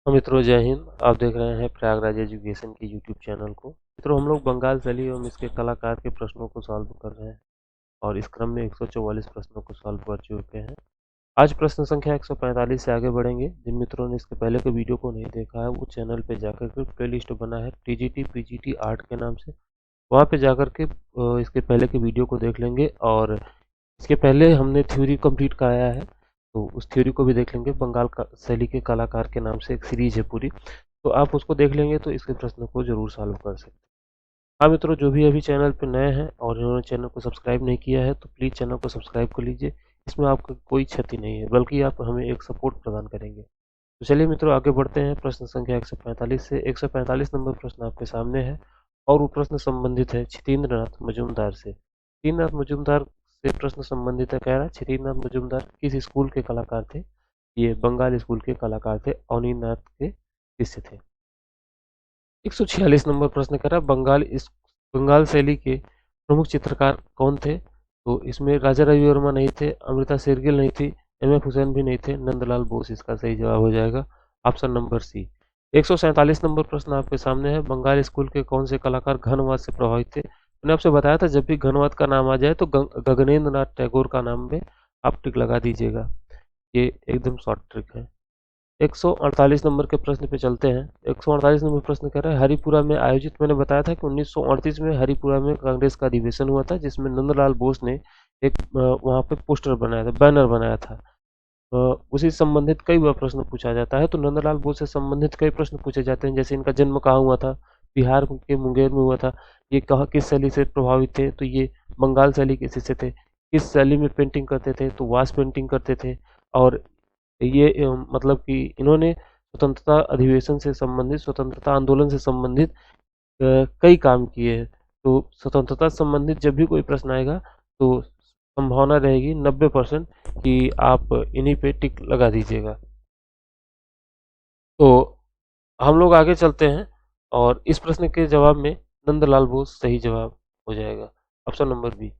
मित्रों जय हिंद। आप देख रहे हैं प्रयागराज एजुकेशन की यूट्यूब चैनल को। मित्रों हम लोग बंगाल शैली एवं इसके कलाकार के प्रश्नों को सॉल्व कर रहे हैं और इस क्रम में 144 प्रश्नों को सॉल्व कर चुके हैं। आज प्रश्न संख्या 145 से आगे बढ़ेंगे। जिन मित्रों ने इसके पहले के वीडियो को नहीं देखा है वो चैनल पे जाकर के प्ले लिस्ट बना है टीजीटी पीजीटी आर्ट के नाम से, वहाँ पे जाकर के इसके पहले के वीडियो को देख लेंगे। और इसके पहले हमने थ्योरी कंप्लीट कराया है तो उस थ्योरी को भी देख लेंगे। बंगाल का शैली के कलाकार के नाम से एक सीरीज है पूरी, तो आप उसको देख लेंगे तो इसके प्रश्न को जरूर सॉल्व कर सकते हैं। हाँ मित्रों, जो भी अभी चैनल पर नए हैं और इन्होंने चैनल को सब्सक्राइब नहीं किया है तो प्लीज़ चैनल को सब्सक्राइब कर लीजिए। इसमें आपको कोई क्षति नहीं है बल्कि आप हमें एक सपोर्ट प्रदान करेंगे। तो चलिए मित्रों आगे बढ़ते हैं प्रश्न संख्या 145 से। 145 नंबर प्रश्न आपके सामने है और वो प्रश्न संबंधित है छितेंद्रनाथ मजूमदार से। छितेंद्रनाथ मजूमदार से प्रश्न संबंधित है। कह रहा है छितेंद्रनाथ मजूमदार किस स्कूल के कलाकार थे? ये बंगाल स्कूल के कलाकार थे, अवनीनाथ के शिष्य थे। 146 नंबर प्रश्न कह रहा है बंगाल शैली के प्रमुख चित्रकार कौन थे? तो इसमें राजा रवि वर्मा नहीं थे, अमृता शेरगिल नहीं थी, एम.एफ. हुसैन भी नहीं थे, नंदलाल बोस इसका सही जवाब हो जाएगा, ऑप्शन नंबर सी। 147 नंबर प्रश्न आपके सामने है। बंगाल स्कूल के कौन से कलाकार घनवाद से प्रभावित थे? मैंने आपसे बताया था जब भी घनवाद का नाम आ जाए तो गगनेंद्र नाथ टैगोर का नाम में आप टिक लगा दीजिएगा। ये एकदम शॉर्ट ट्रिक है। 148 नंबर के प्रश्न पे चलते हैं। 148 नंबर प्रश्न कह रहा है हरिपुरा में आयोजित, मैंने बताया था कि 1938 में हरिपुरा में कांग्रेस का अधिवेशन हुआ था जिसमें नंदलाल बोस ने एक वहाँ पे पोस्टर बनाया था, बैनर बनाया था। उसी से संबंधित कई बार प्रश्न पूछा जाता है। तो नंदलाल बोस से संबंधित कई प्रश्न पूछे जाते हैं, जैसे इनका जन्म कहाँ हुआ था? बिहार के मुंगेर में हुआ था। ये कहाँ किस शैली से प्रभावित थे? तो ये बंगाल शैली के शिष्य थे। किस शैली में पेंटिंग करते थे? तो वाश पेंटिंग करते थे। और ये मतलब कि इन्होंने स्वतंत्रता अधिवेशन से संबंधित, स्वतंत्रता आंदोलन से संबंधित कई काम किए हैं। तो स्वतंत्रता से संबंधित जब भी कोई प्रश्न आएगा तो संभावना रहेगी 90% कि आप इन्हीं पे टिक लगा दीजिएगा। तो हम लोग आगे चलते हैं और इस प्रश्न के जवाब में नंदलाल बोस सही जवाब हो जाएगा, ऑप्शन नंबर बी।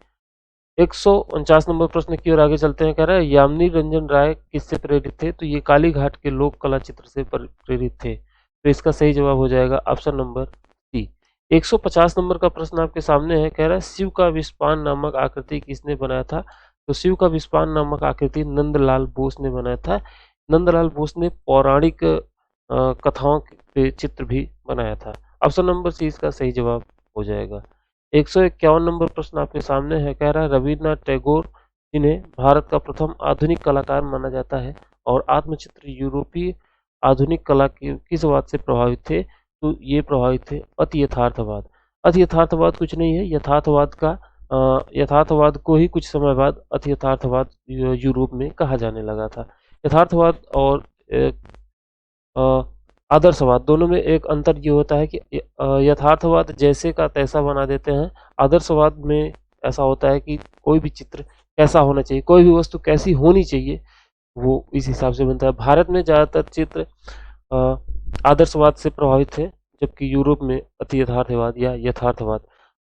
149 नंबर प्रश्न की ओर आगे चलते हैं। कह रहा है यामिनी रंजन राय किससे प्रेरित थे? तो ये काली घाट के लोक कला चित्र से प्रेरित थे, तो इसका सही जवाब हो जाएगा ऑप्शन नंबर सी। 150 नंबर का प्रश्न आपके सामने है। कह रहा है शिव का विस्पान नामक आकृति किसने बनाया था? तो शिव का विस्पान नामक आकृति नंदलाल बोस ने बनाया था। नंदलाल बोस ने पौराणिक कथाओं के चित्र भी बनाया था। ऑप्शन नंबर सी इसका सही जवाब हो जाएगा। 151 नंबर प्रश्न आपके सामने है। कह रहा है रविन्द्रनाथ टैगोर जिन्हें भारत का प्रथम आधुनिक कलाकार माना जाता है और आत्मचित्र यूरोपीय आधुनिक कला की किस बात से प्रभावित थे? तो ये प्रभावित थे अति यथार्थवाद। अति यथार्थवाद कुछ नहीं है, यथार्थवाद को ही कुछ समय बाद अति यथार्थवाद यूरोप में कहा जाने लगा था। यथार्थवाद और आदर्शवाद दोनों में एक अंतर ये होता है कि यथार्थवाद जैसे का तैसा बना देते हैं। आदर्शवाद में ऐसा होता है कि कोई भी चित्र कैसा होना चाहिए, कोई भी वस्तु कैसी होनी चाहिए, वो इस हिसाब से बनता है। भारत में ज़्यादातर चित्र आदर्शवाद से प्रभावित थे, जबकि यूरोप में अति यथार्थवाद या यथार्थवाद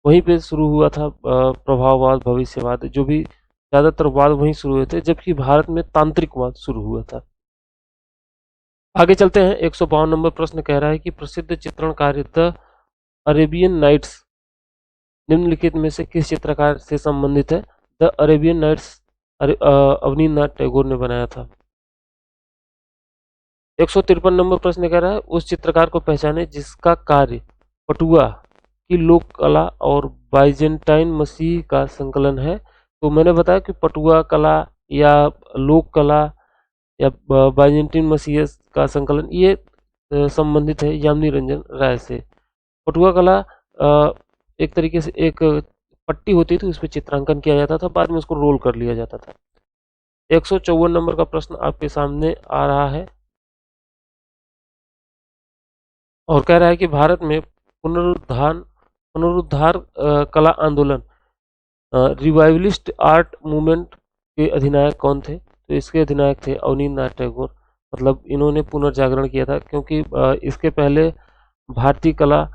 वहीं पे शुरू हुआ था। प्रभाववाद, भविष्यवाद, जो भी ज़्यादातर वाद वहीं शुरू हुए थे, जबकि भारत में तांत्रिकवाद शुरू हुआ था। आगे चलते हैं। 152 नंबर प्रश्न कह रहा है कि प्रसिद्ध चित्रण कार्य द अरेबियन नाइट्स निम्नलिखित में से किस चित्रकार से संबंधित है? The Arabian Nights Abanindranath Tagore ने बनाया था। 153 नंबर प्रश्न कह रहा है उस चित्रकार को पहचाने जिसका कार्य पटुआ की लोक कला और बाइजेंटाइन मसीह का संकलन है। तो मैंने बताया कि पटुआ कला या लोक कला या बाइजेंटाइन मसीह का संकलन ये संबंधित है यामिनी रंजन राय से। पटुआ कला एक तरीके से एक पट्टी होती थी, उस पर चित्रांकन किया जाता था, बाद में उसको रोल कर लिया जाता था। 154 नंबर का प्रश्न आपके सामने आ रहा है और कह रहा है कि भारत में पुनरुद्धार कला आंदोलन रिवाइवलिस्ट आर्ट मूवमेंट के अधिनायक कौन थे? तो इसके अधिनायक थे अवनींद्रनाथ टैगोर। मतलब इन्होंने पुनर्जागरण किया था, क्योंकि इसके पहले भारतीय कला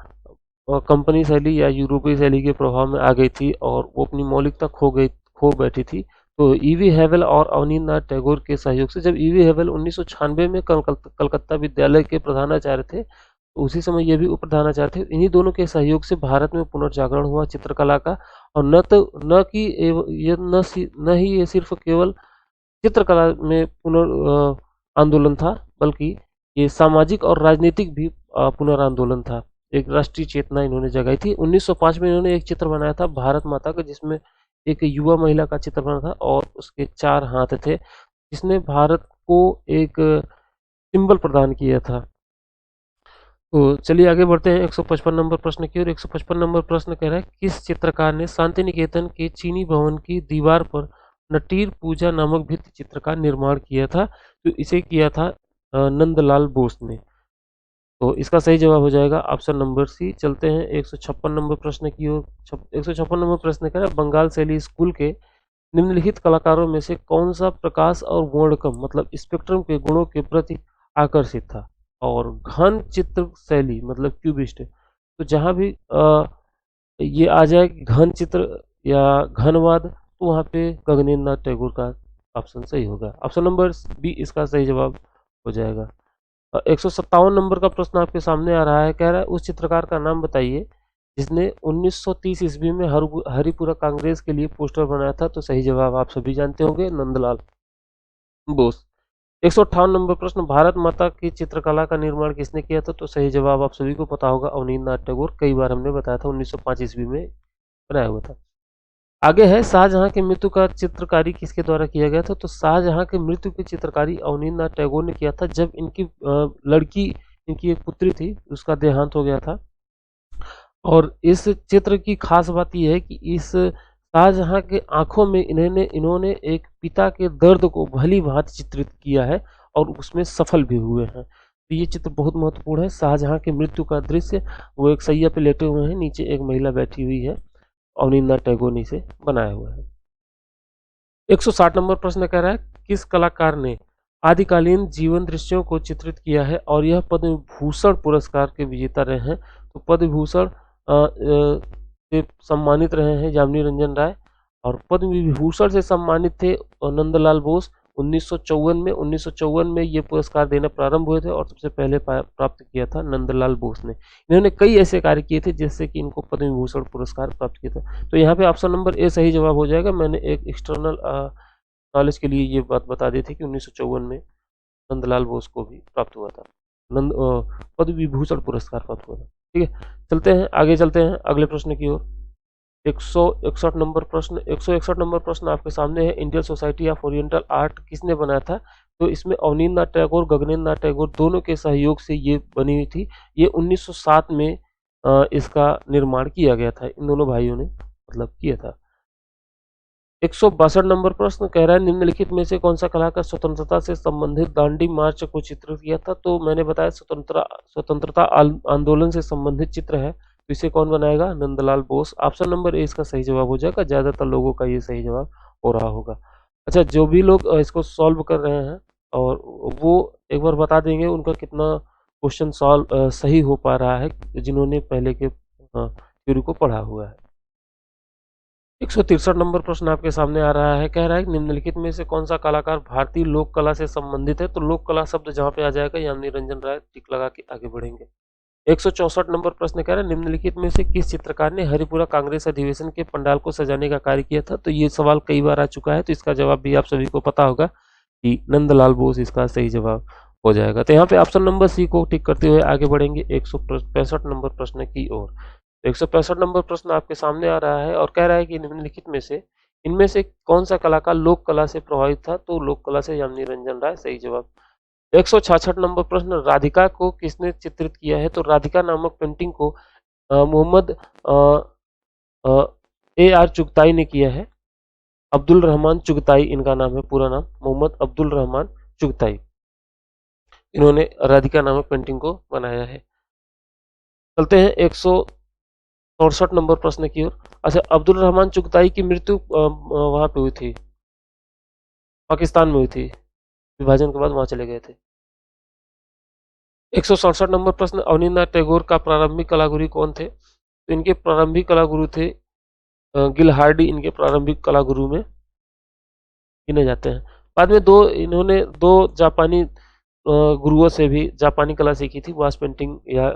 कंपनी शैली या यूरोपीय शैली के प्रभाव में आ गई थी और वो अपनी मौलिकता खो बैठी थी। तो ईवी हेवल और अवनींद्रनाथ टैगोर के सहयोग से, जब ईवी हेवल 1996 में कलकत्ता विद्यालय के प्रधानाचार्य थे, तो उसी समय ये भी उप प्रधानाचार्य थे। इन्हीं दोनों के सहयोग से भारत में पुनर्जागरण हुआ चित्रकला का, और न ही ये सिर्फ केवल चित्रकला में आंदोलन था, बल्कि ये सामाजिक और राजनीतिक भी पुनरांदोलन था। एक राष्ट्रीय चेतना इन्होंने जगाई थी। 1905 में इन्होंने एक चित्र बनाया था भारत माता का, जिसमें एक युवा महिला का चित्र बना था और उसके 4 हाथ थे, जिसने भारत को एक सिंबल प्रदान किया था। तो चलिए आगे बढ़ते हैं 155 नंबर प्रश्न की ओर। 155 नंबर प्रश्न कह रहा है, किस चित्रकार ने शांति निकेतन के चीनी भवन की दीवार पर नटीर पूजा नामक भित्ति चित्र का निर्माण किया था? तो इसे किया था नंदलाल बोस ने। तो इसका सही जवाब हो जाएगा ऑप्शन नंबर सी। चलते हैं 156 नंबर प्रश्न की ओर। 156 नंबर प्रश्न कह रहा है, बंगाल शैली स्कूल के निम्नलिखित कलाकारों में से कौन सा प्रकाश और वर्णक्रम मतलब स्पेक्ट्रम के गुणों के प्रति आकर्षित था? और घन चित्र शैली मतलब क्यूबिस्ट, तो जहां भी ये आ जाए घन चित्र या घनवाद, तो वहां पे गगनेंद्र नाथ टैगोर का ऑप्शन सही होगा। ऑप्शन नंबर बी इसका सही जवाब हो जाएगा। 157 नंबर का प्रश्न आपके सामने आ रहा है, कह रहा है उस चित्रकार का नाम बताइए जिसने 1930 ईस्वी में हरिपुरा कांग्रेस के लिए पोस्टर बनाया था? तो सही जवाब आप सभी जानते होंगे, नंदलाल बोस। 158 नंबर प्रश्न, भारत माता की चित्रकला का निर्माण किसने किया था? तो सही जवाब आप सभी को पता होगा, अवनींद्रनाथ टैगोर। कई बार हमने बताया था, 1905 ईस्वी में बनाया हुआ था। आगे है, शाहजहां की मृत्यु का चित्रकारी किसके द्वारा किया गया था? तो शाहजहां की मृत्यु की चित्रकारी अवनींद्रनाथ टैगोर ने किया था, जब इनकी लड़की, इनकी एक पुत्री थी, उसका देहांत हो गया था। और इस चित्र की खास बात यह है कि इस शाहजहां के आंखों में इन्होंने एक पिता के दर्द को भली भांति चित्रित किया है और उसमें सफल भी हुए हैं। तो ये चित्र बहुत महत्वपूर्ण है। शाहजहां की मृत्यु का दृश्य, वो एक सैया पे लेटे हुए हैं, नीचे एक महिला बैठी हुई है, अवनींद्रनाथ टैगोर ने इसे बनाया हुआ है। 160 नंबर प्रश्न कह रहा है, किस कलाकार ने आदिकालीन जीवन दृश्यों को चित्रित किया है और यह पद्म भूषण पुरस्कार के विजेता रहे हैं? तो पद्म भूषण से सम्मानित रहे हैं यामिनी रंजन राय, और पद्म विभूषण से सम्मानित थे नंदलाल बोस 1954 में ये पुरस्कार देना प्रारंभ हुए थे और सबसे पहले प्राप्त किया था नंदलाल बोस ने। इन्होंने कई ऐसे कार्य किए थे जिससे कि इनको पद्म विभूषण पुरस्कार प्राप्त किया था। तो यहाँ पे ऑप्शन नंबर ए सही जवाब हो जाएगा। मैंने एक एक्सटर्नल नॉलेज के लिए ये बात बता दी थी कि 1954 में नंदलाल बोस को भी प्राप्त हुआ था, पद्म विभूषण पुरस्कार प्राप्त हुआ था। ठीक है, चलते हैं आगे, चलते हैं अगले प्रश्न की ओर। 161 नंबर प्रश्न, 161 नंबर प्रश्न आपके सामने है, Indian society of oriental art किसने बनाया था? तो इसमें अवनींद्रनाथ टैगोर, गगनेंद्र नाथ टैगोर दोनों के सहयोग से ये बनी हुई थी। ये 1907 में इसका निर्माण किया गया था, इन दोनों भाइयों ने मतलब किया था। 162 नंबर प्रश्न कह रहा है, निम्नलिखित में से कौन सा कलाकार स्वतंत्रता से संबंधित दांडी मार्च को चित्रित किया था? तो मैंने बताया स्वतंत्रता आंदोलन से संबंधित चित्र है, तो इसे कौन बनाएगा? Nandlal Bose. Option number A इसका सही जवाब हो जाएगा। ज्यादातर लोगों का ये सही जवाब हो रहा होगा। अच्छा, जो भी लोग इसको सॉल्व कर रहे हैं और वो एक बार बता देंगे उनका कितना क्वेश्चन सॉल्व सही हो पा रहा है, जिन्होंने पहले के थ्योरी को पढ़ा हुआ है। 163 नंबर प्रश्न आपके सामने आ रहा है, कह रहा है निम्नलिखित में से कौन सा कलाकार भारतीय लोक कला से संबंधित है? तो लोक कला शब्द जहां पे आ जाएगा यामिनी रंजन राय, टिक लगा के आगे बढ़ेंगे। 164 नंबर प्रश्न कह रहा है, निम्नलिखित में से किस चित्रकार ने हरिपुरा कांग्रेस अधिवेशन के पंडाल को सजाने का कार्य किया था? तो ये सवाल कई बार आ चुका है, तो इसका जवाब भी आप सभी को पता होगा कि नंदलाल बोस इसका सही जवाब हो जाएगा। तो यहाँ पे ऑप्शन नंबर सी को टिक करते हुए आगे बढ़ेंगे 165 नंबर प्रश्न की ओर। 165 नंबर प्रश्न आपके सामने आ रहा है और कह रहा है कि निम्नलिखित में से इनमें से कौन सा कलाकार लोक कला से प्रभावित था? तो लोक कला से यामिनी रंजन राय, सही जवाब। 166 नंबर प्रश्न, राधिका को किसने चित्रित किया है? तो राधिका नामक पेंटिंग को मोहम्मद ए आर चुगताई ने किया है। अब्दुल रहमान चुगताई इनका नाम है, पूरा नाम मोहम्मद अब्दुल रहमान चुगताई। इन्होंने राधिका नामक पेंटिंग को बनाया है। चलते हैं 167 नंबर प्रश्न की ओर। अच्छा, अब्दुल रहमान चुगताई की मृत्यु वहां पे हुई थी, पाकिस्तान में हुई थी, विभाजन के बाद वहां चले गए थे। 167 नंबर प्रश्न, अवनींद्रनाथ टैगोर का प्रारंभिक कलागुरु कौन थे? तो इनके प्रारंभिक कलागुरु थे गिलहार्डी, इनके प्रारंभिक कलागुरु में। गिने जाते हैं। बाद में इन्होंने दो जापानी गुरुओं से भी जापानी कला सीखी थी। वास पेंटिंग या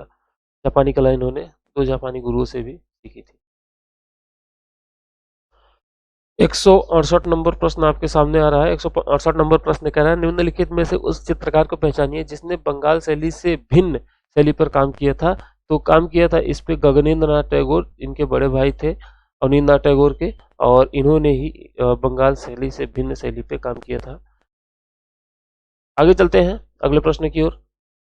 जापानी कला इन्होंने दो जापानी गुरुओं से भी सीखी थी। 168 नंबर प्रश्न आपके सामने आ रहा है। 168 नंबर प्रश्न कह रहा है, निम्नलिखित में से उस चित्रकार को पहचानिए जिसने बंगाल शैली से भिन्न शैली पर काम किया था। तो काम किया था इस पे गगनेंद्र नाथ टैगोर, इनके बड़े भाई थे अवनींद्रनाथ टैगोर के, और इन्होंने ही बंगाल शैली से भिन्न शैली पे काम किया था। आगे चलते हैं अगले प्रश्न की ओर।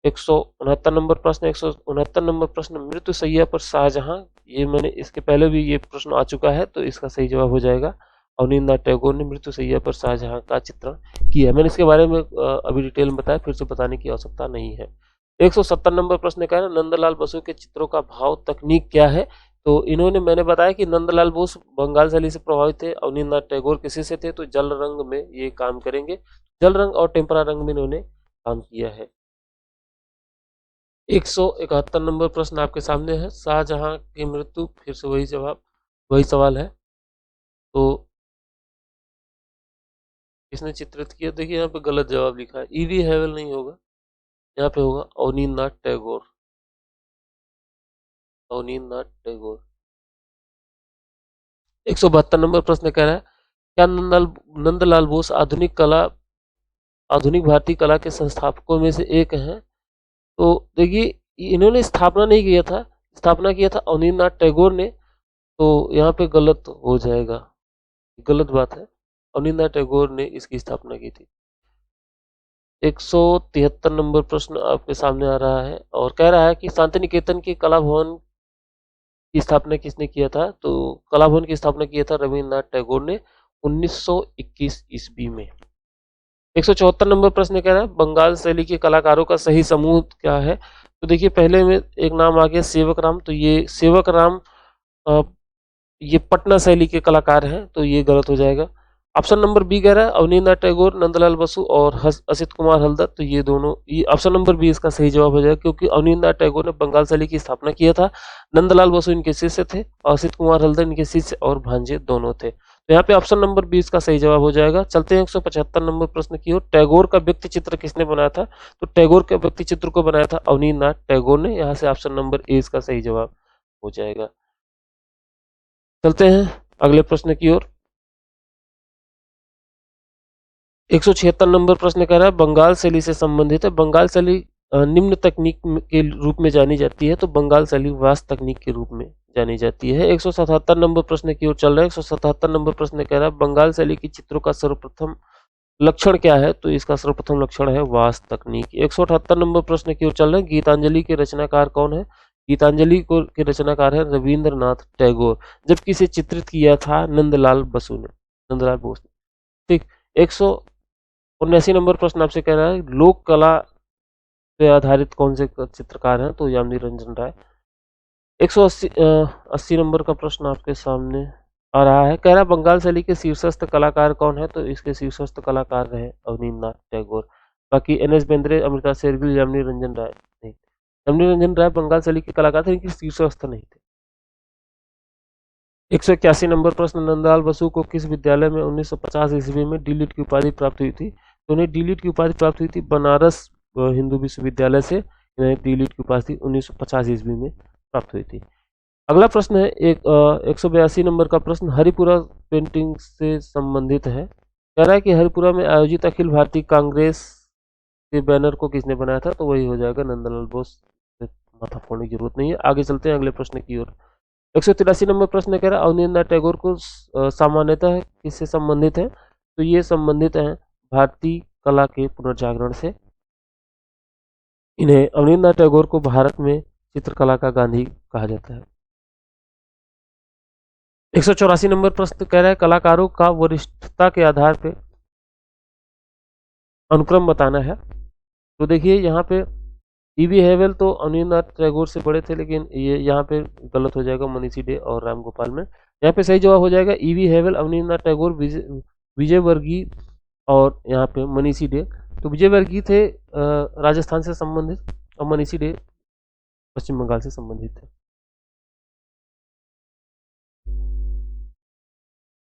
169 नंबर प्रश्न। 169 नंबर प्रश्न, मृत्यु शैया पर शाहजहां, ये मैंने इसके पहले भी ये प्रश्न आ चुका है, तो इसका सही जवाब हो जाएगा अवनींद्रनाथ टैगोर ने मृत्यु शैया पर शाहजहां का चित्रण किया। मैंने इसके बारे में अभी डिटेल में बताया, फिर से बताने की आवश्यकता नहीं है। 170 नंबर प्रश्न का है, नंदलाल बसु के चित्रों का भाव तकनीक क्या है। तो इन्होंने, मैंने बताया कि नंदलाल बोस बंगाल शैली से प्रभावित थे, अवनींद्रनाथ टैगोर किसी से थे, तो जल रंग में ये काम करेंगे। जल रंग और टेम्परा रंग में इन्होंने काम किया है। 171 नंबर प्रश्न आपके सामने है, शाहजहां की मृत्यु, फिर से वही जवाब, वही सवाल है। तो किसने चित्रित किया? देखिए यहाँ पे गलत जवाब लिखा है, ईवी हेवल नहीं होगा, यहाँ पे होगा अवनींद्रनाथ टैगोर। अवनींद्रनाथ टैगोर। 172 नंबर प्रश्न कह रहा है, क्या नंदलाल बोस आधुनिक भारतीय कला के संस्थापकों में से एक हैं। तो देखिए इन्होंने स्थापना नहीं किया था, स्थापना किया था अवनींद्रनाथ टैगोर ने, तो यहाँ पे गलत हो जाएगा, गलत बात है, अवनींद्रनाथ टैगोर ने इसकी स्थापना की थी। 173 नंबर प्रश्न आपके सामने आ रहा है और कह रहा है कि शांति निकेतन के कला भवन की स्थापना किसने किया था। तो कला भवन की स्थापना किया था रविन्द्रनाथ टैगोर ने 1921 ईस्वी में। 174 नंबर प्रश्न कह रहा है, बंगाल शैली के कलाकारों का सही समूह क्या है। तो देखिए पहले में एक नाम आ गया सेवक राम, तो ये सेवक राम ये पटना शैली के कलाकार हैं, तो ये गलत हो जाएगा। ऑप्शन नंबर बी कह रहा है अवनींद्रनाथ टैगोर, नंदलाल बसु और असित कुमार हल्दर, तो ये दोनों, ये ऑप्शन नंबर बी इसका सही जवाब हो जाएगा, क्योंकि अवनींद्रनाथ टैगोर ने बंगाल शैली की स्थापना किया था, नंदलाल बसु इनके शिष्य थे और असित कुमार हल्दर इनके शिष्य और भांजे दोनों थे। तो यहाँ पे ऑप्शन नंबर बी इसका सही जवाब हो जाएगा। चलते हैं 175 नंबर प्रश्न की ओर, टैगोर का व्यक्ति चित्र किसने बनाया था। तो टैगोर के व्यक्ति चित्र को बनाया था अवनींद्रनाथ टैगोर ने, यहाँ से ऑप्शन नंबर ए इसका सही जवाब हो जाएगा। चलते हैं अगले प्रश्न की ओर। 176 नंबर प्रश्न कह रहा है, बंगाल शैली से संबंधित है। बंगाल शैली निम्न तकनीक के रूप में जानी जाती है, तो बंगाल शैली वास तकनीक के रूप में जानी जाती है। 177 नंबर प्रश्न की ओर चल रहा है। 177 नंबर प्रश्न कह रहा है, बंगाल शैली की चित्रों का सर्वप्रथम लक्षण क्या है। तो इसका सर्वप्रथम लक्षण है वास तकनीक। 178 नंबर प्रश्न की ओर चल रहे हैं, गीतांजलि के रचनाकार कौन है। गीतांजलि को के रचनाकार है रविंद्रनाथ टैगोर, जबकि इसे चित्रित किया था नंदलाल बसु ने, नंदलाल बोस ने। ठीक। 179 नंबर प्रश्न आपसे कह रहा है, लोक कला पे आधारित कौन से चित्रकार हैं। तो यामिनी रंजन राय। 180 नंबर का प्रश्न आपके सामने आ रहा है, कह रहा है बंगाल शैली के शीर्षस्थ कलाकार कौन है। तो इसके शीर्षस्थ कलाकार रहे अवनींद्रनाथ टैगोर। बाकी एन.एस. बेंद्रे, अमृता शेरगिल, यामिनी रंजन राय नहीं। यामिनी रंजन राय बंगाल शैली के कलाकार थे, इनके शीर्षस्थ नहीं थे। 181 नंबर प्रश्न, नंदलाल बसु को किस विद्यालय में 1950 ईस्वी में डी.लिट की उपाधि प्राप्त हुई थी। तो उन्हें डी.लिट की उपाधि प्राप्त हुई थी बनारस हिंदू विश्वविद्यालय से, इन्हें डी.लिट की उपाधि 1950 ईस्वी में प्राप्त हुई थी। अगला प्रश्न है 182 नंबर का प्रश्न, हरिपुरा पेंटिंग से संबंधित है। कह रहा है कि हरिपुरा में आयोजित अखिल भारतीय कांग्रेस के बैनर को किसने बनाया था। तो वही हो जाएगा नंदलाल बोस, माथा फोड़ने की जरूरत नहीं है। आगे चलते हैं अगले प्रश्न की ओर। 183 नंबर प्रश्न कह रहा है, अवनींद्रनाथ टैगोर को सामान्यतः किससे संबंधित है। तो ये संबंधित है भारतीय कला के पुनर्जागरण से। इन्हें अवनींद्रनाथ टैगोर को भारत में चित्रकला का गांधी कहा जाता है। 184 नंबर प्रश्न कह रहा है, कलाकारों का वरिष्ठता के आधार पे अनुक्रम बताना है। तो देखिए यहाँ पे ईवी हेवल तो अवनींद्रनाथ टैगोर से बड़े थे, लेकिन ये यहाँ पे गलत हो जाएगा मनीषी डे और राम गोपाल में। यहाँ पे सही जवाब हो जाएगा ईवी हेवल, अवनींद्रनाथ टैगोर, विजय वर्गीय और यहाँ पे मनीषी डे। तो विजय वर्गीय थे राजस्थान से संबंधित और मनीषी डे पश्चिम बंगाल से संबंधित थे।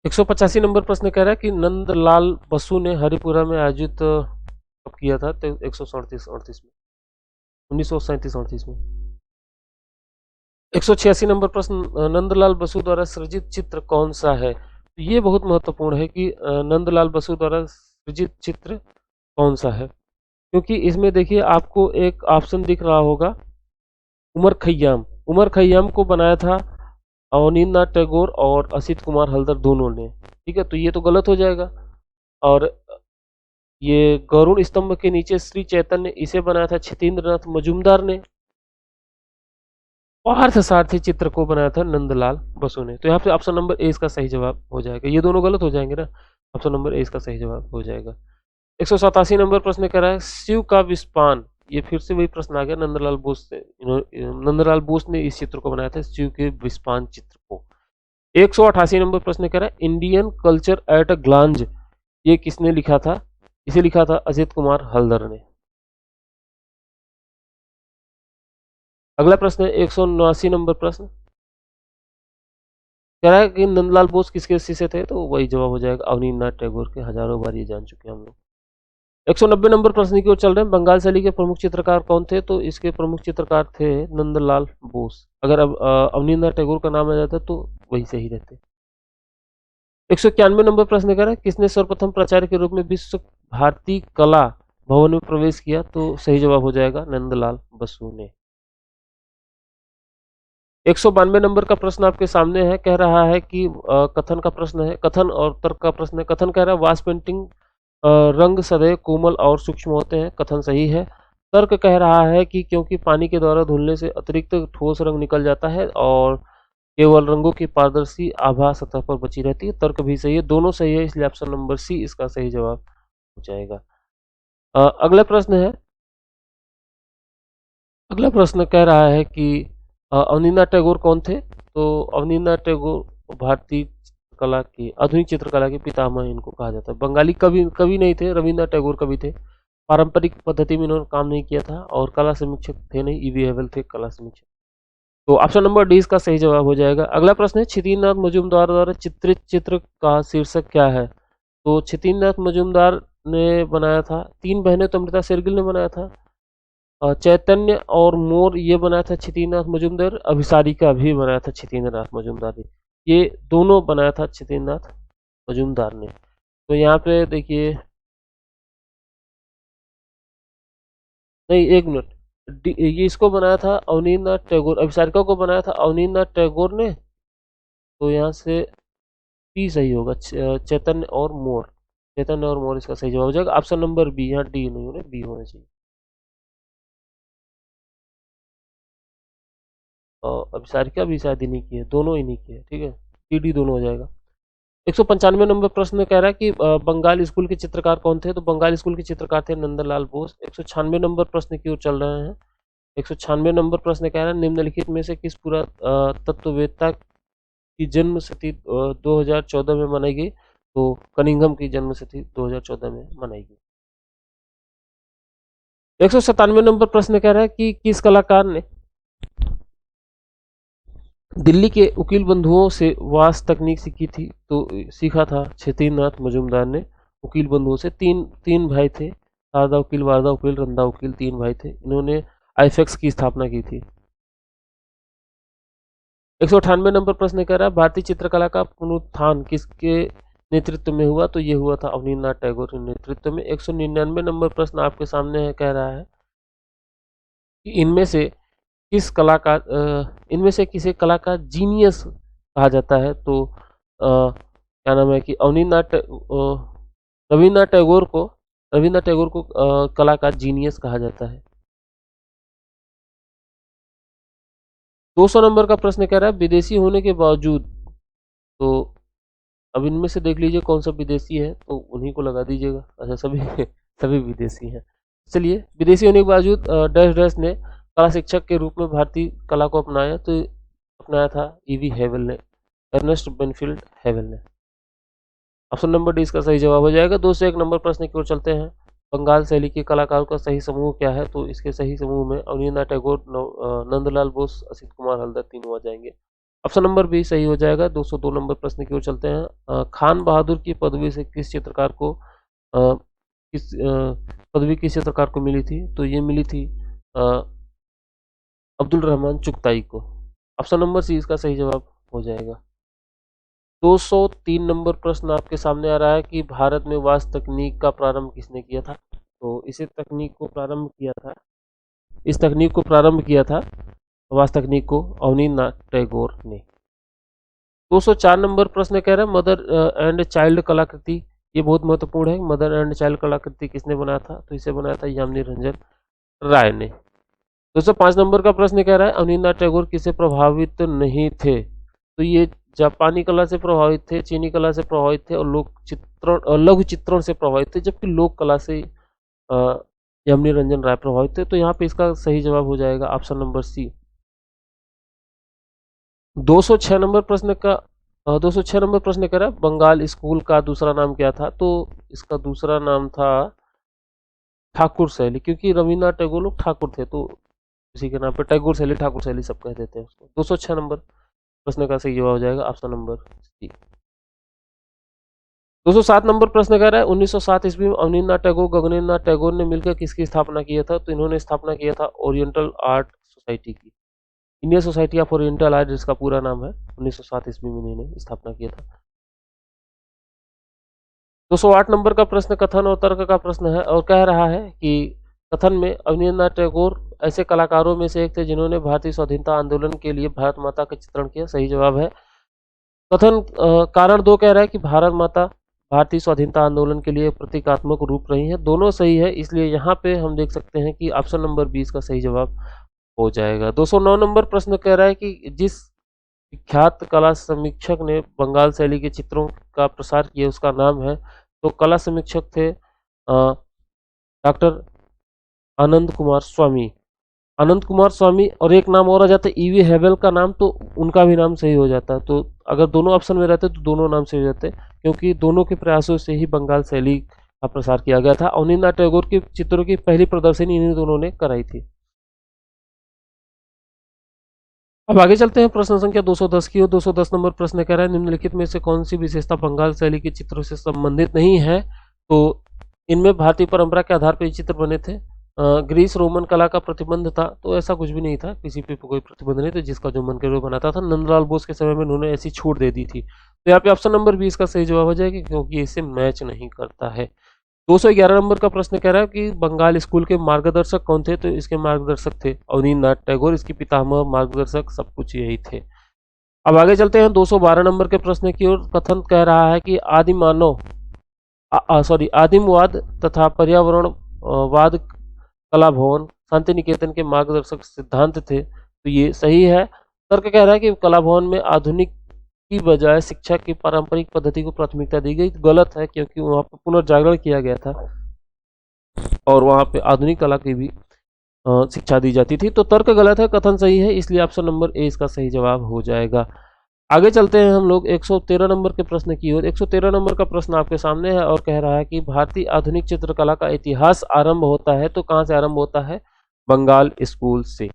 185 नंबर प्रश्न कह रहा है कि नंदलाल बसु ने हरिपुरा में आयोजित कब किया था, तो 137 में, 1937 में। 186 नंबर प्रश्न, नंदलाल बसु द्वारा सृजित चित्र कौन सा है? तो ये बहुत महत्वपूर्ण है कि नंदलाल बसु द्वारा सृजित चित्र कौन सा है, क्योंकि इसमें देखिए आपको एक ऑप्शन दिख रहा होगा, उमर खय्याम। उमर खय्याम को बनाया था अवनींद्रनाथ टैगोर और असित कुमार हल्दर दोनों ने। ठीक है, तो ये तो गलत हो जाएगा। और ये गरुड़ स्तंभ के नीचे श्री चैतन्य, इसे बनाया था क्षितेंद्रनाथ मजूमदार ने। पार्थ सारथी चित्र को बनाया था नंदलाल बसु ने। तो यहाँ पे ऑप्शन नंबर ए इसका सही जवाब हो जाएगा। ये दोनों गलत हो जाएंगे ना, ऑप्शन नंबर ए इसका सही जवाब हो जाएगा। 187 नंबर प्रश्न कह रहा है शिव का विस्पान, ये फिर से वही प्रश्न आ गया नंदलाल बोस से। नंदलाल बोस ने इस चित्र को बनाया था, शिव के विस्पान चित्र को। 188 नंबर प्रश्न कह रहा है इंडियन कल्चर एट अ ग्लांज, ये किसने लिखा था? इसे लिखा था अजित कुमार हल्दर ने। अगला प्रश्न है 179 नंबर प्रश्न, कह रहा है कि नंदलाल बोस किसके शिष्य थे? तो वही जवाब हो जाएगा अवनींद्रनाथ टैगोर के। हजारों बार ये जान चुके हैं हम लोग। 190 नंबर प्रश्न की ओर चल रहे हैं, बंगाल शैली के प्रमुख चित्रकार कौन थे? तो इसके प्रमुख चित्रकार थे नंदलाल बोस। अगर अब अवनींद्रनाथ टैगोर का नाम आ जाता तो वही सही रहते। 191 नंबर प्रश्न कर रहा है किसने सर्वप्रथम प्राचार्य के रूप में विश्व भारती कला भवन में प्रवेश किया? तो सही जवाब हो जाएगा नंदलाल बसु ने। 192 नंबर का प्रश्न आपके सामने है, कह रहा है कि कथन का प्रश्न है, कथन और तर्क का प्रश्न है। कथन कह रहा है वास पेंटिंग रंग सदैव कोमल और सूक्ष्म होते हैं, कथन सही है। तर्क कह रहा है कि क्योंकि पानी के द्वारा धुलने से अतिरिक्त ठोस रंग निकल जाता है और केवल रंगों की पारदर्शी आभा सतह पर बची रहती है, तर्क भी सही है। दोनों सही है, इसलिए ऑप्शन नंबर सी इसका सही जवाब हो जाएगा। अगला प्रश्न है, अगला प्रश्न कह रहा है कि अवनींद्रनाथ टैगोर कौन थे? तो अवनींद्रनाथ टैगोर भारतीय कला की, आधुनिक चित्रकला के पितामह इनको कहा जाता है। बंगाली कवि कवि नहीं थे, रविन्द्रनाथ टैगोर कवि थे। पारंपरिक पद्धति में इन्होंने काम नहीं किया था और कला समीक्षक थे नहीं, ईवी हेवल थे कला समीक्षक। तो ऑप्शन नंबर डी इसका सही जवाब हो जाएगा। अगला प्रश्न है क्षितिनाथ मजूमदार द्वारा चित्रित चित्र का शीर्षक क्या है? तो क्षितिनाथ मजूमदार ने बनाया था तीन बहनें, तो अमृता शेरगिल ने बनाया था। चैतन्य और मोर ये बनाया था क्षितिनाथ मजूमदार। अभिसारिका भी बनाया था क्षितिनाथ मजूमदार ने। ये दोनों बनाया था क्षितिनाथ मजूमदार ने। तो यहाँ पे देखिए, नहीं एक मिनट, ये इसको बनाया था अवनींद्रनाथ टैगोर, अभिसारिका को बनाया था अवनींद्रनाथ टैगोर ने। तो यहाँ से बी सही होगा, चैतन्य और मोर। चैतन्य और मोर इसका सही जवाब हो जाएगा। ऑप्शन नंबर बी, यहाँ डी नहीं होने, बी होना चाहिए। और अभिसारिका भी शायद इन्हीं की है, दोनों इन्हीं की है। ठीक है, डी डी दोनों हो जाएगा। 195 नंबर प्रश्न में कह रहा है कि बंगाल स्कूल के चित्रकार कौन थे? तो बंगाल स्कूल के चित्रकार थे नंदलाल बोस। 196 नंबर प्रश्न की ओर चल रहे हैं। 196 नंबर प्रश्न कह रहा है निम्नलिखित में से किस पूरा तत्ववेत्ता की जन्म तिथि 2014 में मनाई गई? तो कनिंघम की जन्म तिथि 2014 में मनाई गई। 197 नंबर प्रश्न कह रहा है कि किस कलाकार ने दिल्ली के उकील बंधुओं से वास तकनीक सीखी थी? तो सीखा था क्षितिनाथ मजूमदार ने उकील बंधुओं से। तीन तीन भाई थे, शारदा उकील, वारदा उकील, रंदा उकील, तीन भाई थे। इन्होंने आईफेक्स की स्थापना की थी। 198 नंबर प्रश्न कह रहा है भारतीय चित्रकला का पुनरुत्थान किसके नेतृत्व में हुआ? तो ये हुआ था अवनींद्रनाथ टैगोर के नेतृत्व में। 199 नंबर प्रश्न आपके सामने है, कह रहा है कि इनमें से किस कलाकार इनमें से किसे कला का जीनियस कहा जाता है? तो क्या नाम है कि रविन्द्रनाथ टैगोर को कला का जीनियस कहा जाता है। 200 नंबर का प्रश्न कह रहा है विदेशी होने के बावजूद, तो अब इनमें से देख लीजिए कौन सा विदेशी है, तो उन्हीं को लगा दीजिएगा। अच्छा, सभी सभी विदेशी हैं। चलिए, विदेशी होने के बावजूद डैश डैश ने कला शिक्षक के रूप में भारतीय कला को अपनाया, तो अपनाया था ईवी हेवल ने, अर्नेस्ट बेनफील्ड हेवल ने। ऑप्शन नंबर डी इसका सही जवाब हो जाएगा। 201 नंबर प्रश्न की ओर चलते हैं, बंगाल शैली के कलाकारों का सही समूह क्या है? तो इसके सही समूह में अवनींद्रनाथ टैगोर, नंदलाल बोस, असित कुमार हल्दर तीनों आ जाएंगे। ऑप्शन नंबर बी सही हो जाएगा। 202 नंबर प्रश्न की ओर चलते हैं। खान बहादुर की पदवी से किस चित्रकार को पदवी किस चित्रकार को मिली थी? तो ये मिली थी अब्दुल रहमान चुगताई को। ऑप्शन नंबर सी इसका सही जवाब हो जाएगा। 203 नंबर प्रश्न आपके सामने आ रहा है कि भारत में वास्तु तकनीक का प्रारंभ किसने किया था? तो इस तकनीक को प्रारंभ किया था वास्तु तकनीक को अवनींद्रनाथ टैगोर ने। 204 नंबर प्रश्न कह रहा है मदर एंड चाइल्ड कलाकृति, ये बहुत महत्वपूर्ण है। मदर एंड चाइल्ड कलाकृति किसने बनाया था? तो इसे बनाया था यामिनी रंजन राय ने। 205 नंबर का प्रश्न कह रहा है अवनींद्रनाथ टैगोर किससे प्रभावित नहीं थे? तो ये जापानी कला से प्रभावित थे, चीनी कला से प्रभावित थे और लघु चित्रण से प्रभावित थे, जबकि लोक कला से यामिनी रंजन राय प्रभावित थे। तो यहाँ पे इसका सही जवाब हो जाएगा ऑप्शन नंबर सी। 206 नंबर प्रश्न का 206 नंबर प्रश्न कह रहा है बंगाल स्कूल का दूसरा नाम क्या था? तो इसका दूसरा नाम था ठाकुर शैली, क्योंकि रविन्द्रनाथ टैगोर लोग ठाकुर थे तो इसी के नाम पे टैगोर शैली, ठाकुर शैली सब कह देते हैं उसको। 206 नंबर प्रश्न का सही जवाब हो जाएगा ऑप्शन नंबर सी। 207 नंबर प्रश्न कह रहा है 1907 ईस्वी में अवनींद्रनाथ टैगोर गगनेंद्रनाथ टैगोर ने मिलकर किसकी स्थापना किया था? तो इन्होंने स्थापना किया था ओरिएंटल आर्ट सोसाइटी की, Indian society of oriental art जिसका पूरा नाम है। 1907 ईस्वी में इन्होंने स्थापना किया था। 208 नंबर का प्रश्न कथन और तर्क का प्रश्न है और कह रहा है कि कथन में अवनींद्रनाथ टैगोर ऐसे कलाकारों में से एक थे जिन्होंने भारतीय स्वाधीनता आंदोलन के लिए भारत माता का चित्रण किया। सही जवाब है। कथन कारण दो कह रहा है कि भारत माता भारतीय स्वाधीनता आंदोलन के लिए प्रतीकात्मक रूप रही है। दोनों सही है, इसलिए यहाँ पे हम देख सकते हैं कि ऑप्शन नंबर 20 का सही जवाब हो जाएगा। 209 नंबर प्रश्न कह रहा है कि जिस विख्यात कला समीक्षक ने बंगाल शैली के चित्रों का प्रसार किया उसका नाम है? तो कला समीक्षक थे डॉक्टर आनंद कुमार स्वामी। आनंद कुमार स्वामी और एक नाम और आ जाता है ईवी हेवल का नाम, तो उनका भी नाम सही हो जाता है। तो अगर दोनों ऑप्शन में रहते तो दोनों नाम सही हो जाते, क्योंकि दोनों के प्रयासों से ही बंगाल शैली का प्रसार किया गया था। अवनींद्रनाथ टैगोर के चित्रों की पहली प्रदर्शनी इन्हीं दोनों ने कराई थी। अब आगे चलते हैं प्रश्न संख्या 210 की ओर। 210 नंबर प्रश्न कह रहा है निम्नलिखित में से कौन सी विशेषता बंगाल शैली के चित्रों से संबंधित नहीं है? तो इनमें भारतीय परंपरा के आधार पर चित्र बने थे। ग्रीस रोमन कला का प्रतिबंध था? तो ऐसा कुछ भी नहीं था, किसी पे कोई प्रतिबंध नहीं था, जिसका जो मन करे वो बनाता था। नंदलाल बोस के समय में उन्होंने ऐसी छूट दे दी थी। तो यहाँ पे ऑप्शन नंबर 20 का सही जवाब हो जाएगा, क्योंकि इससे मैच नहीं करता है। 211 नंबर का प्रश्न कह रहा है कि बंगाल स्कूल के मार्गदर्शक कौन थे? तो इसके मार्गदर्शक थे अवनींद्रनाथ टैगोर, इसकी पितामह, मार्गदर्शक सब कुछ यही थे। अब आगे चलते हैं 212 नंबर के प्रश्न की ओर। कथन कह रहा है कि आदिमवाद तथा पर्यावरणवाद कला भवन शांति निकेतन के मार्गदर्शक सिद्धांत थे। तो ये सही है। तर्क कह रहा है कि कला भवन में आधुनिक की बजाय शिक्षा की पारंपरिक पद्धति को प्राथमिकता दी गई। गलत है, क्योंकि वहां पर पुनर्जागरण किया गया था और वहां पे आधुनिक कला की भी शिक्षा दी जाती थी। तो तर्क गलत है, कथन सही है, इसलिए ऑप्शन नंबर ए इसका सही जवाब हो जाएगा। आगे चलते हैं हम लोग 113 नंबर के प्रश्न की ओर। 113 नंबर का प्रश्न आपके सामने है और कह रहा है कि भारतीय आधुनिक चित्रकला का इतिहास आरंभ होता है, तो कहां से आरंभ होता है? बंगाल स्कूल से।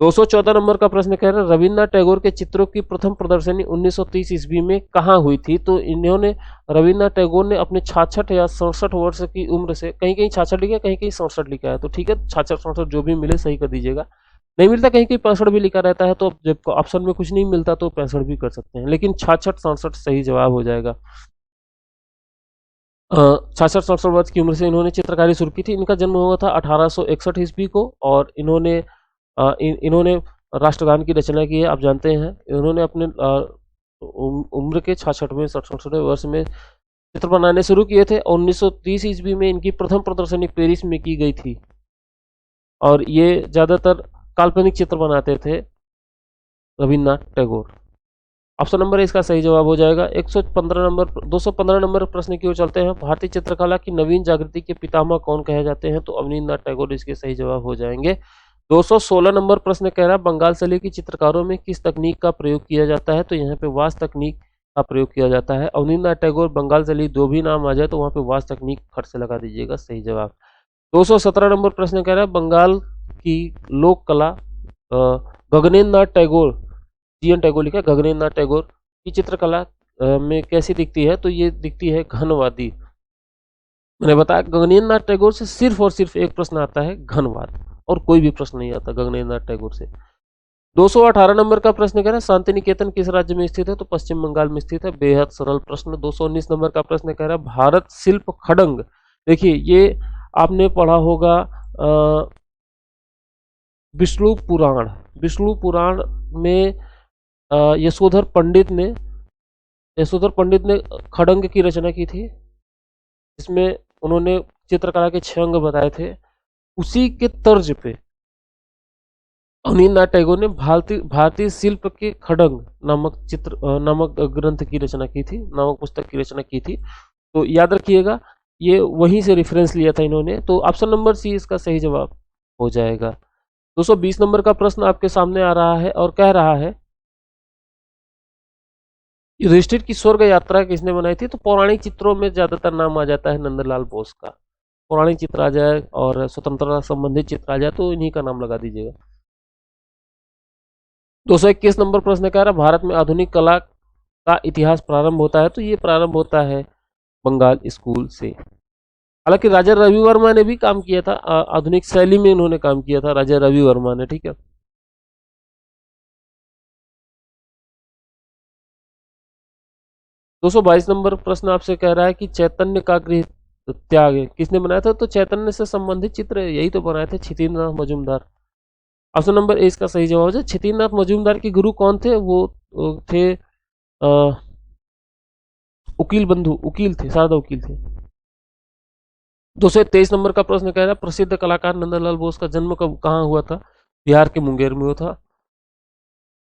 214 नंबर का प्रश्न कह रहा है रविन्द्रनाथ टैगोर के चित्रों की प्रथम प्रदर्शनी 1930 ईस्वी में कहाँ हुई थी? तो इन्होंने रविन्द्रनाथ टैगोर ने अपने 66 या 67 वर्ष की उम्र से, कहीं कहीं 66 लिखा है, कहीं कहीं 67 लिखा है, तो ठीक है 66 67 जो भी मिले सही कर दीजिएगा। नहीं मिलता कहीं कहीं 65 भी लिखा रहता है, तो जब ऑप्शन में कुछ नहीं मिलता तो 65 भी कर सकते हैं, लेकिन 66 67 सही जवाब हो जाएगा। 66 67 वर्ष की उम्र से इन्होंने चित्रकारी शुरू की थी। इनका जन्म हुआ था 1861 ईस्वी को और इन्होंने राष्ट्रगान की रचना की है, आप जानते हैं। इन्होंने अपने उम्र के 66वें 67वें वर्ष में चित्र बनाने शुरू किए थे और 1930 ईस्वी में इनकी प्रथम प्रदर्शनी पेरिस में की गई थी और ये ज्यादातर काल्पनिक चित्र बनाते थे रविन्द्रनाथ टैगोर। ऑप्शन नंबर इसका सही जवाब हो जाएगा। 215 नंबर प्रश्न की ओर चलते हैं। भारतीय चित्रकला की नवीन जागृति के पितामह कौन कहे जाते हैं? तो अवनींद्रनाथ टैगोर इसके सही जवाब हो जाएंगे। 216 नंबर प्रश्न कह रहा है बंगाल शैली की चित्रकारों में किस तकनीक का प्रयोग किया जाता है? तो यहाँ पे वास्तु तकनीक का प्रयोग किया जाता है। अवनींद्रनाथ टैगोर बंगाल शैली दो भी नाम आ जाए तो वहाँ पे वास्तु तकनीक फट से लगा दीजिएगा, सही जवाब। 217 नंबर प्रश्न कह रहा है बंगाल की लोक कला गगनेंद्रनाथ टैगोर जी एन टैगोर लिखा है। गगनेन्द्र नाथ टैगोर की चित्रकला में कैसी दिखती है, तो ये दिखती है घनवादी। मैंने बताया गगनेन्द्र नाथ टैगोर से सिर्फ और सिर्फ एक प्रश्न आता है घनवाद, और कोई भी प्रश्न नहीं आता गगनेन्द्र नाथ टैगोर से। 218 नंबर का प्रश्न कह रहा है शांति निकेतन किस राज्य में स्थित है, तो पश्चिम बंगाल में स्थित है। बेहद सरल प्रश्न। 219 नंबर का प्रश्न कह रहा है भारत शिल्प खड़ंग। देखिए ये आपने पढ़ा होगा विष्णु पुराण। विष्णु पुराण में यशोधर पंडित ने खड़ंग की रचना की थी, इसमें उन्होंने चित्रकला के 6 अंग बताए थे। उसी के तर्ज पे अवनींद्र नाथ टैगोर ने भारतीय शिल्प के खड़ंग नामक ग्रंथ की रचना की थी, नामक पुस्तक की रचना की थी। तो याद रखिएगा ये वहीं से रेफरेंस लिया था इन्होंने। तो ऑप्शन नंबर सी इसका सही जवाब हो जाएगा। 220 नंबर का प्रश्न आपके सामने आ रहा है और कह रहा है युधिष्ठिर की स्वर्ग यात्रा किसने बनाई थी, तो पौराणिक चित्रों में ज्यादातर नाम आ जाता है नंदलाल बोस का। पौराणिक चित्र आ जाए और स्वतंत्रता संबंधित चित्र आ जाए तो इन्हीं का नाम लगा दीजिएगा। 221 नंबर प्रश्न कह रहा है भारत में आधुनिक कला का इतिहास प्रारंभ होता है, तो ये प्रारंभ होता है बंगाल स्कूल से। हालांकि राजा रवि वर्मा ने भी काम किया था, आधुनिक शैली में इन्होंने काम किया था राजा रवि वर्मा ने, ठीक है। दो सौ बाईस नंबर प्रश्न आपसे कह रहा है कि चैतन्य का गृह त्याग किसने बनाया था, तो चैतन्य से संबंधित चित्र यही तो बनाए थे क्षितिन्द्रनाथ मजूमदार। ऑप्शन नंबर ए इसका सही जवाब है। क्षितिन्द्रनाथ मजूमदार के गुरु कौन थे, वो थे उकील थे, शारदा उकील थे। 223 नंबर का प्रश्न कह रहा है प्रसिद्ध कलाकार नंदलाल बोस का जन्म कहाँ हुआ था, बिहार के मुंगेर में हुआ था।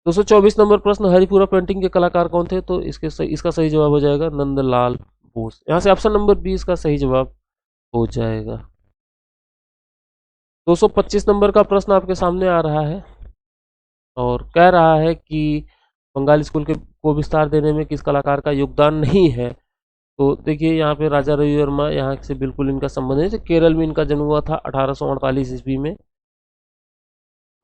224 नंबर प्रश्न हरिपुरा पेंटिंग के कलाकार कौन थे, तो इसका सही जवाब हो जाएगा नंदलाल बोस। यहाँ से ऑप्शन नंबर 20 का सही जवाब हो जाएगा। 225 नंबर का प्रश्न आपके सामने आ रहा है और कह रहा है कि बंगाल स्कूल के को विस्तार देने में किस कलाकार का योगदान नहीं है, तो देखिए यहाँ पे राजा रवि वर्मा यहाँ से बिल्कुल इनका संबंध है। केरल में इनका जन्म हुआ था 1848 ईस्वी में,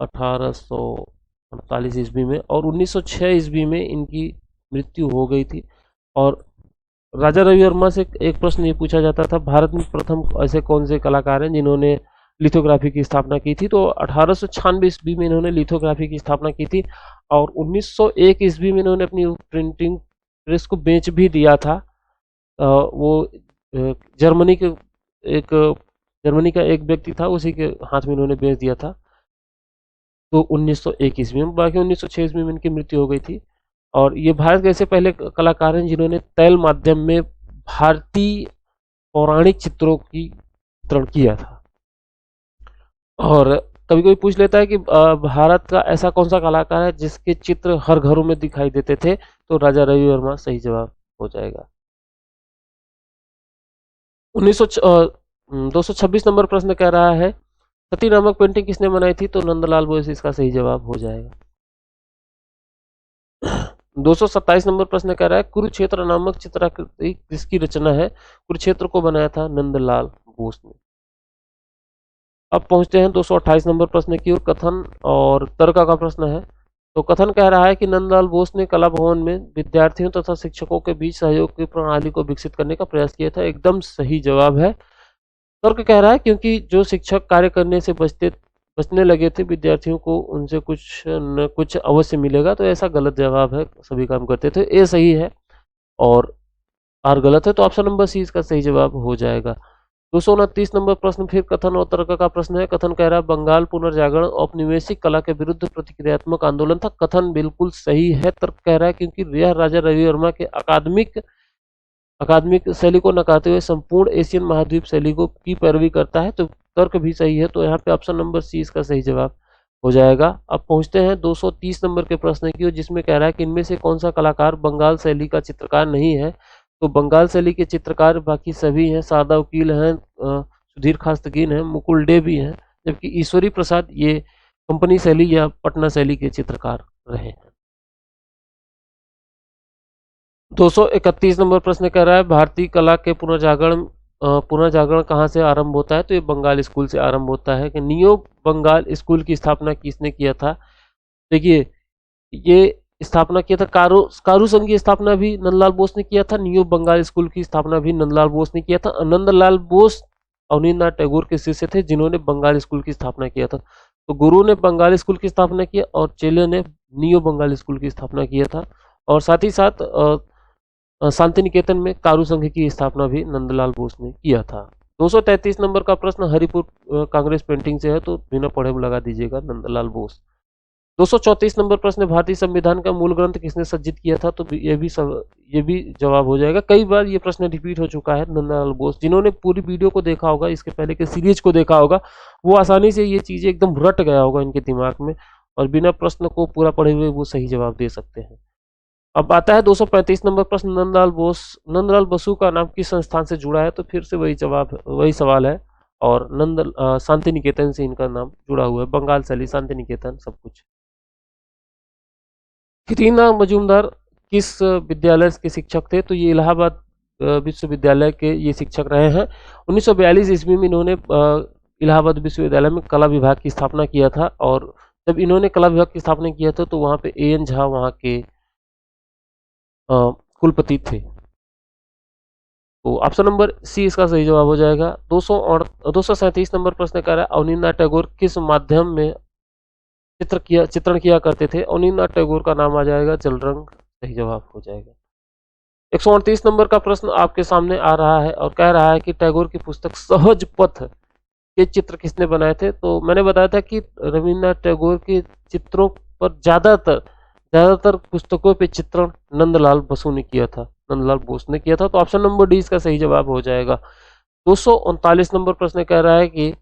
1848 ईस्वी में, और 1906 ईस्वी में इनकी मृत्यु हो गई थी। और राजा रवि वर्मा से एक प्रश्न ये पूछा जाता था भारत में प्रथम ऐसे कौन से कलाकार हैं जिन्होंने लिथोग्राफी की स्थापना की थी, तो 1896 ईस्वी में इन्होंने लिथोग्राफी की स्थापना की थी। और 1901 ईस्वी में इन्होंने अपनी प्रिंटिंग प्रेस को बेच भी दिया था। वो जर्मनी का एक व्यक्ति था, उसी के हाथ में इन्होंने बेच दिया था, तो 1901 ईस्वी में। बाकी 1906 ईस्वी में इनकी मृत्यु हो गई थी। और ये भारत के ऐसे पहले कलाकार हैं जिन्होंने तैल माध्यम में भारतीय पौराणिक चित्रों की चित्रण किया था। और कभी कोई पूछ लेता है कि भारत का ऐसा कौन सा कलाकार है जिसके चित्र हर घरों में दिखाई देते थे, तो राजा रवि वर्मा सही जवाब हो जाएगा। 226 नंबर प्रश्न कह रहा है सती नामक पेंटिंग किसने बनाई थी, तो नंदलाल बोस इसका सही जवाब हो जाएगा। 227 नंबर प्रश्न कह रहा है कुरुक्षेत्र नामक चित्राकृति किसकी रचना है, कुरुक्षेत्र को बनाया था नंदलाल बोस ने। अब पहुंचते हैं 228 नंबर प्रश्न की ओर, कथन और तर्क का प्रश्न है। तो कथन कह रहा है कि नंदलाल बोस ने कला भवन में विद्यार्थियों तथा शिक्षकों के बीच सहयोग की प्रणाली को विकसित करने का प्रयास किया था। एकदम सही जवाब है। तर्क कह रहा है क्योंकि जो शिक्षक कार्य करने से बचने लगे थे, विद्यार्थियों को उनसे कुछ न कुछ अवश्य मिलेगा, तो ऐसा गलत जवाब है, सभी काम करते थे। ए सही है और आर गलत है, तो ऑप्शन नंबर सी इसका सही जवाब हो जाएगा। 229 नंबर प्रश्न फिर कथन और तर्क का प्रश्न है। कथन कह रहा है बंगाल पुनर्जागरण औपनिवेशिक कला के विरुद्ध प्रतिक्रियात्मक आंदोलन था। कथन बिल्कुल सही है। तर्क कह रहा है क्योंकि यह राजा रवि वर्मा के अकादमिक शैली को नकारते हुए संपूर्ण एशियन महाद्वीप शैली को की पैरवी करता है, तो तर्क भी सही है। तो यहाँ पे ऑप्शन नंबर सी इसका सही जवाब हो जाएगा। अब पहुंचते हैं 230 नंबर के प्रश्न की, जिसमें कह रहा है कि इनमें से कौन सा कलाकार बंगाल शैली का चित्रकार नहीं है, तो बंगाल शैली के चित्रकार बाकी सभी हैं। शारदा उकील हैं, सुधीर खास्तगीन हैं, मुकुल डे भी हैं, जबकि ईश्वरी प्रसाद ये कंपनी शैली या पटना शैली के चित्रकार रहे हैं। 231 नंबर प्रश्न कह रहा है भारतीय कला के पुनर्जागरण कहाँ से आरंभ होता है, तो ये बंगाल स्कूल से आरंभ होता है। कि नियो बंगाल स्कूल की स्थापना किसने किया था, देखिए ये स्थापना किया था। कारू संघ की स्थापना भी नंदलाल बोस ने किया था। न्यू बंगाल स्कूल की स्थापना भी नंदलाल बोस ने किया था। नंदलाल बोस अवनींद्रनाथ टैगोर के शिष्य थे जिन्होंने बंगाल स्कूल की स्थापना किया था। तो गुरु ने बंगाल स्कूल की स्थापना किया और चेले ने न्यू बंगाल स्कूल की स्थापना किया था। और साथ ही साथ शांति निकेतन में कारू संघ की स्थापना भी नंदलाल बोस ने किया था। 233 नंबर का प्रश्न हरिपुर कांग्रेस पेंटिंग से है, तो बिना पढ़े लगा दीजिएगा नंदलाल बोस। 234 नंबर प्रश्न, भारतीय संविधान का मूल ग्रंथ किसने सज्जित किया था? तो ये भी जवाब हो जाएगा। कई बार ये प्रश्न रिपीट हो चुका है। नंदलाल बोस। जिन्होंने पूरी वीडियो को देखा होगा, इसके पहले के सीरीज को देखा होगा, वो आसानी से ये चीजें एकदम रट गया होगा इनके दिमाग में, और बिना प्रश्न को पूरा पढ़े हुए वो सही जवाब दे सकते हैं। अब आता है 235 नंबर प्रश्न, नंदलाल बसु का नाम किस संस्थान से जुड़ा है? तो फिर से वही सवाल है, और शांति निकेतन से इनका नाम जुड़ा हुआ है। बंगाल शैली, शांति निकेतन, सब कुछ। रीना मजूमदार किस विद्यालय के शिक्षक थे? तो ये इलाहाबाद विश्वविद्यालय के ये शिक्षक रहे हैं। 1942 ईस्वी में इन्होंने इलाहाबाद विश्वविद्यालय में कला विभाग की स्थापना किया था, और जब इन्होंने कला विभाग की स्थापना किया था तो वहाँ पे A.N. झा वहाँ के कुलपति थे। तो ऑप्शन नंबर सी इसका सही जवाब हो जाएगा। 237 नंबर प्रश्न कह रहा है, अवनींद्रनाथ टैगोर किस माध्यम में चित्रण किया करते थे? अवनींद्रनाथ टैगोर का नाम आ जाएगा जलरंग, सही जवाब हो जाएगा। 138 नंबर का प्रश्न आपके सामने आ रहा है और कह रहा है कि टैगोर की पुस्तक सहज पथ के चित्र किसने बनाए थे? तो मैंने बताया था कि रविन्द्रनाथ टैगोर के चित्रों पर ज्यादातर पुस्तकों पे चित्रण नंदलाल बसु ने किया था, नंदलाल बोस ने किया था। तो ऑप्शन नंबर डी इसका सही जवाब हो जाएगा। 239 नंबर प्रश्न कह रहा है कि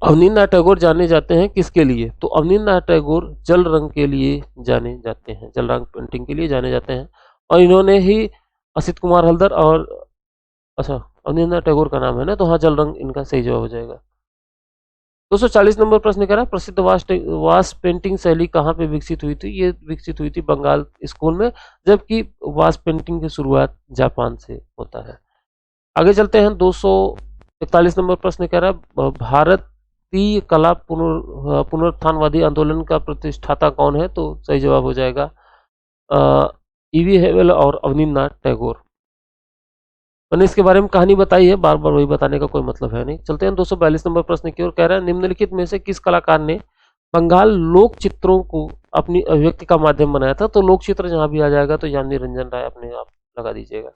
अवनींद्रनाथ टैगोर जाने जाते हैं किसके लिए? तो अवनींद्रनाथ टैगोर जल रंग के लिए जाने जाते हैं, जल रंग पेंटिंग के लिए जाने जाते हैं, और इन्होंने ही असित कुमार हल्दर और अच्छा अवनींद्रनाथ टैगोर का नाम है ना, तो हाँ जल रंग इनका सही जवाब हो जाएगा। 240 नंबर प्रश्न कह रहा है, प्रसिद्ध वास पेंटिंग शैली कहाँ पे विकसित हुई थी? ये विकसित हुई थी बंगाल स्कूल में, जबकि वास पेंटिंग की शुरुआत जापान से होता है। आगे चलते हैं। 241 नंबर प्रश्न कह रहा है, भारतीय कला पुनरुत्थानवादी आंदोलन का प्रतिष्ठाता कौन है? तो सही जवाब हो जाएगा E.V. हेवल और अवनींद्रनाथ टैगोर। मैंने इसके बारे में कहानी बताई है, बार बार वही बताने का कोई मतलब है नहीं। चलते हैं 242 नंबर प्रश्न की ओर। कह रहा है, निम्नलिखित में से किस कलाकार ने बंगाल लोक चित्रों को अपनी अभिव्यक्ति का माध्यम बनाया था? तो लोक चित्र जहां भी आ जाएगा तो यामिनी रंजन राय अपने आप लगा दीजिएगा।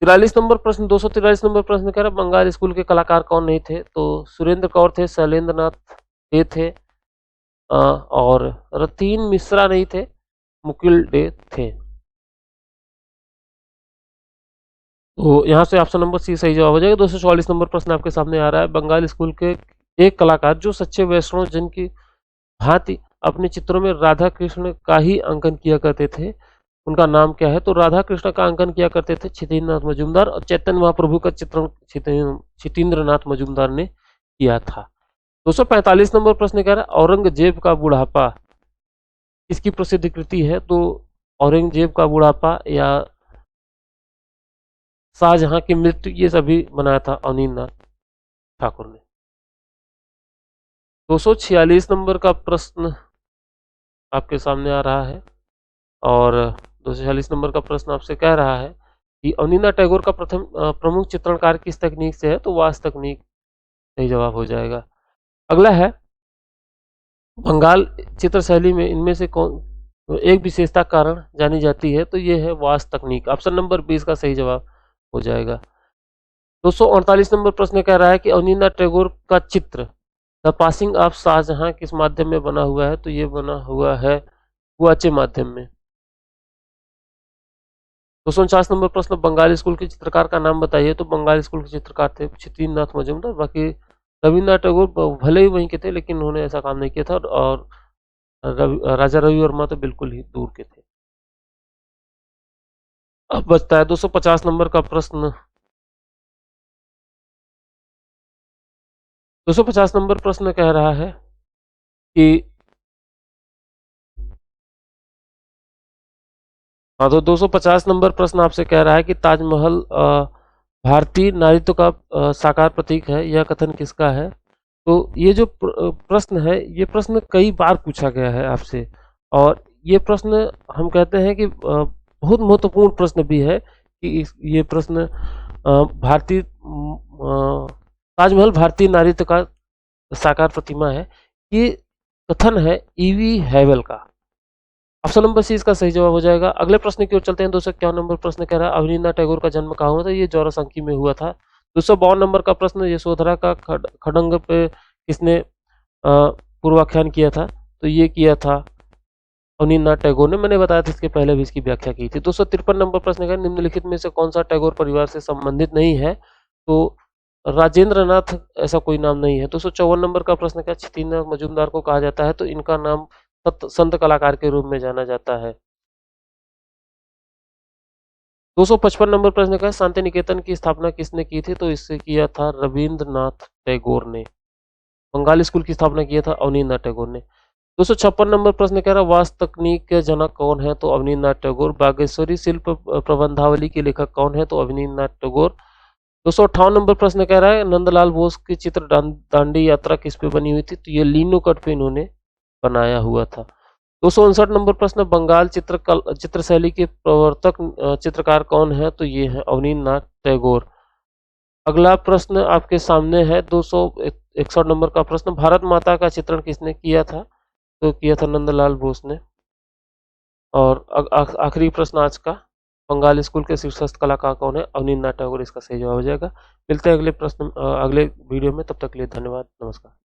43 नंबर प्रश्न, 243 नंबर प्रश्न कह रहा है, बंगाल स्कूल के कलाकार कौन नहीं थे? तो सुरेंद्र कौर थे, शैलेंद्र नाथ डे थे, और रतीन मिश्रा नहीं थे, मुकुल डे थे। तो यहाँ से ऑप्शन नंबर सी सही जवाब हो जाएगा। 244 नंबर प्रश्न आपके सामने आ रहा है, बंगाल स्कूल के एक कलाकार जो सच्चे वैष्णव जन की भांति अपने चित्रों में राधा कृष्ण का ही अंकन किया करते थे, उनका नाम क्या है? तो राधा कृष्ण का अंकन किया करते थे क्षितेंद्रनाथ मजूमदार, और चैतन्य महाप्रभु का चित्रण क्षितेंद्रनाथ मजूमदार ने किया था। 245 नंबर प्रश्न कह रहा है, औरंगजेब का बुढ़ापा किसकी प्रसिद्ध कृति है? तो औरंगजेब का बुढ़ापा या शाहजहां की मृत्यु, ये सभी बनाया था अवनींद्रनाथ ठाकुर ने। 246 नंबर का प्रश्न आपके सामने आ रहा है, और 246 नंबर का प्रश्न आपसे कह रहा है कि अवनींद्रनाथ टैगोर का प्रमुख चित्रणकार किस तकनीक से है? तो वास तकनीक, सही जवाब हो जाएगा। अगला है, बंगाल चित्र शैली में इनमें से कौन एक विशेषता कारण जानी जाती है? तो ये है वास तकनीक। ऑप्शन नंबर 20 का सही जवाब हो जाएगा। 248 नंबर प्रश्न कह रहा है कि अवनींद्रनाथ टैगोर का चित्र द पासिंग ऑफ शाहजहां किस माध्यम में बना हुआ है? तो ये बना हुआ है गुआचे माध्यम में। 249 नंबर प्रश्न, बंगाल स्कूल के चित्रकार का नाम बताइए? तो बंगाल स्कूल के चित्रकार थे क्षितिन्द्रनाथ मजूमदार। बाकी रविन्द्रनाथ टैगोर भले ही वहीं के थे, लेकिन उन्होंने ऐसा काम नहीं किया था, और राजा रवि वर्मा तो बिल्कुल ही दूर के थे। अब बचता है 250 नंबर का प्रश्न। 250 नंबर प्रश्न कह रहा है कि हाँ, तो 250 नंबर प्रश्न आपसे कह रहा है कि ताजमहल भारतीय नारीत्व का साकार प्रतीक है, यह कथन किसका है? तो ये जो प्रश्न है, ये प्रश्न कई बार पूछा गया है आपसे, और ये प्रश्न हम कहते हैं कि बहुत महत्वपूर्ण प्रश्न भी है कि ये प्रश्न भारतीय ताजमहल भारतीय नारीत्व का साकार प्रतिमा है। ये कथन है ईवी हैवल का। ऑप्शन नंबर सी इसका सही जवाब हो जाएगा। अगले प्रश्न की ओर चलते हैं। 251 नंबर प्रश्न कह रहा है अवनींद्रनाथ टैगोर का जन्म कहाँ हुआ था? ये जोरासांकी में हुआ था। 252 नंबर का प्रश्न यशोधरा का खडंग पे किसने पूर्वाख्यान किया था? तो ये किया था अवनींद्रनाथ टैगोर ने। मैंने बताया था इसके पहले भी इसकी व्याख्या की थी। 253 नंबर प्रश्न का निम्नलिखित में से कौन सा टैगोर परिवार से संबंधित नहीं है? तो राजेंद्र नाथ ऐसा कोई नाम नहीं है। 254 नंबर का प्रश्न क्या छितिन्द्र मजूमदार को कहा जाता है? तो इनका नाम संत कलाकार के रूप में जाना जाता है। 255 नंबर प्रश्न का शांति निकेतन की स्थापना किसने की थी? तो इससे किया था रविंद्रनाथ टैगोर ने। बंगाल स्कूल की स्थापना किया था अवनींद्रनाथ टैगोर ने। 256 नंबर प्रश्न कह रहा वास्तु तकनीक के जनक कौन है? तो अवनींद्रनाथ टैगोर। बागेश्वरी शिल्प प्रबंधावली के लेखक कौन है? तो अवनींद्रनाथ टैगोर। 258 नंबर प्रश्न कह रहा है नंदलाल बोस की चित्र दांडी यात्रा किस पे बनी हुई थी? तो ये लीनो कट पे इन्होंने बनाया हुआ था। 259 नंबर प्रश्न बंगाल चित्र शैली के प्रवर्तक चित्रकार कौन है? तो ये है अवनींद्रनाथ टैगोर। अगला प्रश्न आपके सामने है 261 नंबर का प्रश्न भारत माता का चित्रण किसने किया था? तो किया था नंदलाल बोस ने। और आखिरी प्रश्न आज का बंगाल स्कूल के शीर्षस्थ कलाकार कौन है? अवनींद्रनाथ टैगोर इसका सही जवाब हो जाएगा। मिलते हैं अगले प्रश्न अगले वीडियो में। तब तक के लिए धन्यवाद। नमस्कार।